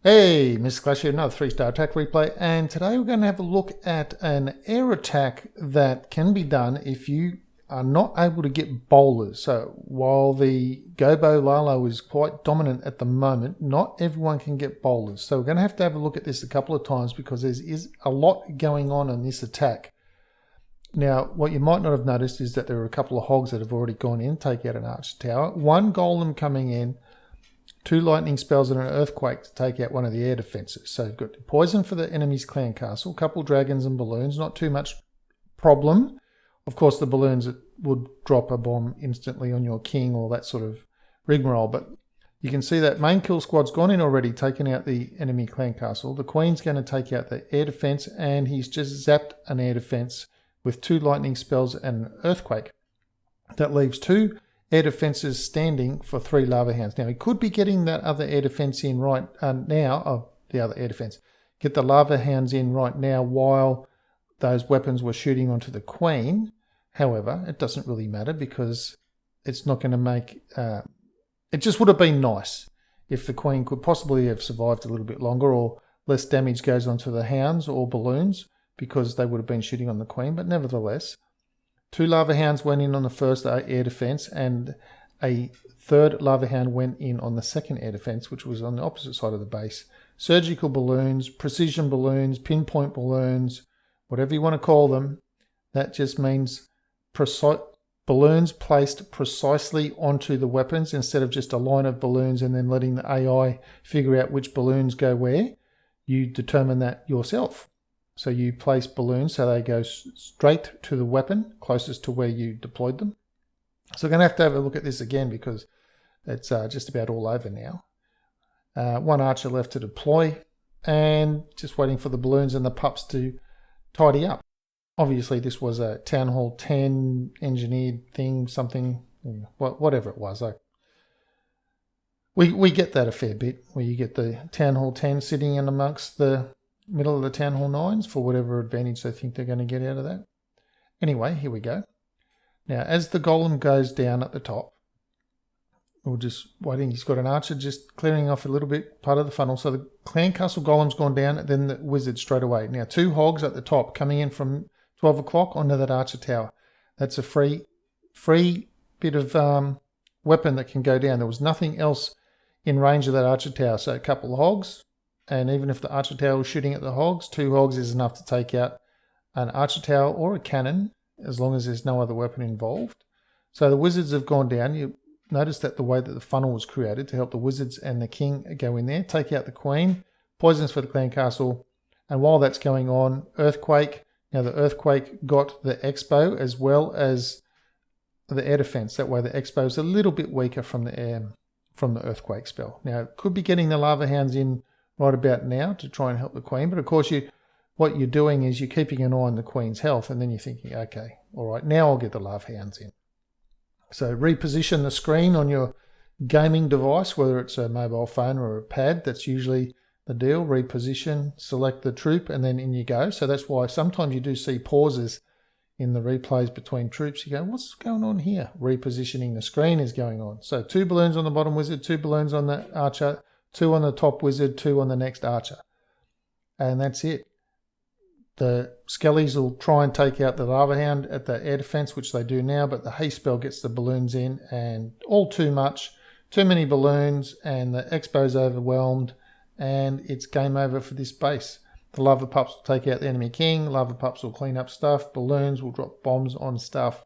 Hey, Mr. Clash here, another 3-star attack replay, and today we're going to have a look at an air attack that can be done if you are not able to get bowlers. So while the Gobo Lalo is quite dominant at the moment, not everyone can get bowlers. So we're going to have a look at this a couple of times because there is a lot going on in this attack. Now, what you might not have noticed is that there are a couple of hogs that have already gone in, take out an archer tower, one golem coming in, 2 lightning spells and an earthquake to take out one of the air defenses. So you've got poison for the enemy's clan castle, a couple dragons and balloons, not too much problem. Of course, the balloons would drop a bomb instantly on your king or that sort of rigmarole. But you can see that main kill squad's gone in already, taking out the enemy clan castle. The queen's going to take out the air defense, and he's just zapped an air defense with 2 lightning spells and an earthquake. That leaves 2 air defenses standing for 3 lava hounds. Now, he could be getting that other air defense in right now. The other air defense. Get the lava hounds in right now while those weapons were shooting onto the queen. However, it doesn't really matter because it's not going to make... it just would have been nice if the queen could possibly have survived a little bit longer, or less damage goes onto the hounds or balloons because they would have been shooting on the queen. But nevertheless, 2 lava hounds went in on the first air defense, and a 3rd lava hound went in on the 2nd air defense, which was on the opposite side of the base. Surgical balloons, precision balloons, pinpoint balloons, whatever you want to call them. That just means balloons placed precisely onto the weapons instead of just a line of balloons and then letting the AI figure out which balloons go where. You determine that yourself. So you place balloons so they go straight to the weapon closest to where you deployed them. So we're going to have a look at this again because it's just about all over now. 1 archer left to deploy and just waiting for the balloons and the pups to tidy up. Obviously this was a Town Hall 10 engineered thing, something, whatever it was. We get that a fair bit, where you get the Town Hall 10 sitting in amongst the middle of the Town Hall 9s for whatever advantage they think they're going to get out of that. Anyway, here we go. Now, as the golem goes down at the top, we're just waiting. He's got an archer just clearing off a little bit, part of the funnel. So the clan castle golem's gone down, and then the wizard straight away. Now, 2 hogs at the top coming in from 12 o'clock onto that archer tower. That's a free bit of weapon that can go down. There was nothing else in range of that archer tower. So a couple of hogs. And even if the archer tower was shooting at the hogs, 2 hogs is enough to take out an archer tower or a cannon, as long as there's no other weapon involved. So the wizards have gone down. You notice that the way that the funnel was created to help the wizards and the king go in there, take out the queen, poisons for the clan castle. And while that's going on, earthquake. Now the earthquake got the expo as well as the air defense. That way the expo is a little bit weaker from the earthquake spell. Now it could be getting the lava hounds in right about now to try and help the queen. But of course, what you're doing is you're keeping an eye on the queen's health, and then you're thinking, okay, all right, now I'll get the lava hounds in. So reposition the screen on your gaming device, whether it's a mobile phone or a pad. That's usually the deal. Reposition, select the troop, and then in you go. So that's why sometimes you do see pauses in the replays between troops. You go, what's going on here? Repositioning the screen is going on. So 2 balloons on the bottom wizard, 2 balloons on the archer, 2 on the top wizard, 2 on the next archer. And that's it. The skellies will try and take out the lava hound at the air defense, which they do now, but the haste spell gets the balloons in, and all too much. Too many balloons, and the expo's overwhelmed, and it's game over for this base. The lava pups will take out the enemy king, lava pups will clean up stuff, balloons will drop bombs on stuff,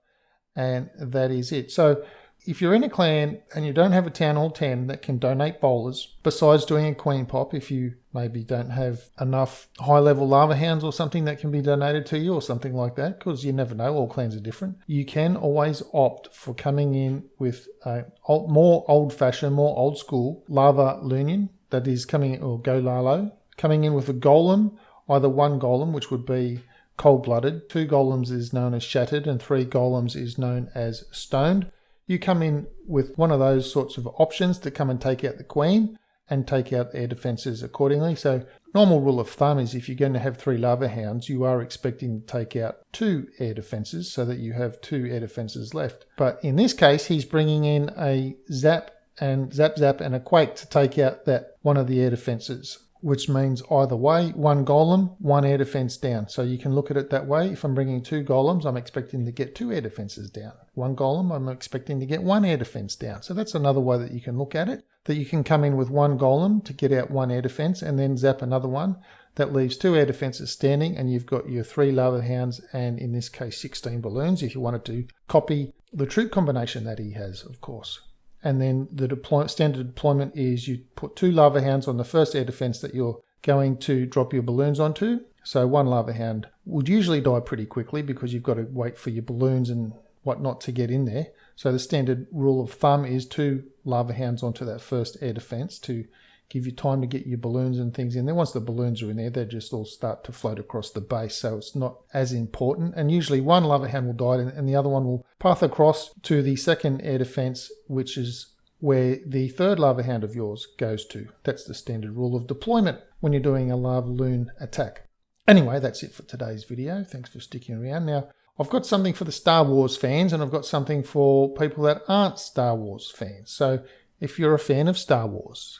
and that is it. So if you're in a clan and you don't have a Town Hall 10 that can donate bowlers, besides doing a queen pop, if you maybe don't have enough high-level lava hounds or something that can be donated to you or something like that, because you never know, all clans are different, you can always opt for coming in with a more old-fashioned, more old-school LALOON, that is coming, or Go Lalo, coming in with a golem, either 1 golem, which would be cold-blooded, 2 golems is known as shattered, and 3 golems is known as stoned. You come in with one of those sorts of options to come and take out the queen and take out air defenses accordingly. So normal rule of thumb is if you're going to have 3 lava hounds, you are expecting to take out 2 air defenses so that you have 2 air defenses left. But in this case, he's bringing in a zap and a quake to take out that one of the air defenses. which means either way, one golem, one air defense down. So you can look at it that way. If I'm bringing 2 golems, I'm expecting to get 2 air defenses down. 1 golem, I'm expecting to get 1 air defense down. So that's another way that you can look at it, that you can come in with 1 golem to get out 1 air defense and then zap another one. That leaves 2 air defenses standing, and you've got your 3 lava hounds and in this case 16 balloons if you wanted to copy the troop combination that he has, of course. And then the standard deployment is you put 2 lava hounds on the first air defense that you're going to drop your balloons onto. So 1 lava hound would usually die pretty quickly because you've got to wait for your balloons and whatnot to get in there. So the standard rule of thumb is 2 lava hounds onto that first air defense to give you time to get your balloons and things in there. Once the balloons are in there, they just all start to float across the base, so it's not as important. And usually 1 lava hound will die and the other one will path across to the second air defense, which is where the 3rd lava hound of yours goes to. That's the standard rule of deployment when you're doing a LALOON attack. Anyway, that's it for today's video. Thanks for sticking around. Now, I've got something for the Star Wars fans and I've got something for people that aren't Star Wars fans. So if you're a fan of Star Wars,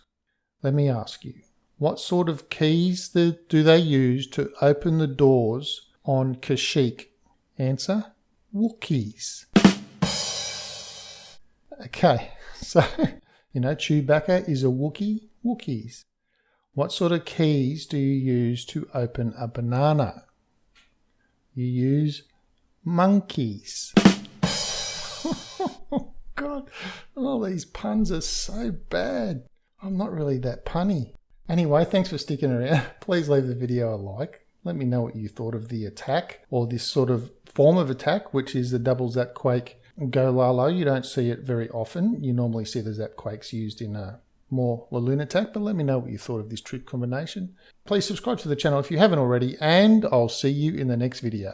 let me ask you, what sort of keys do they use to open the doors on Kashyyyk? Answer, Wookiees. Okay, so, Chewbacca is a Wookiee, Wookiees. What sort of keys do you use to open a banana? You use monkeys. Oh, God, all these puns are so bad. I'm not really that punny. Anyway, thanks for sticking around. Please leave the video a like. Let me know what you thought of the attack, or this sort of form of attack, which is the double ZAP QUAKE Go Lalo. You don't see it very often. You normally see the ZAP QUAKEs used in a more LALOON attack, but let me know what you thought of this troop combination. Please subscribe to the channel if you haven't already, and I'll see you in the next video.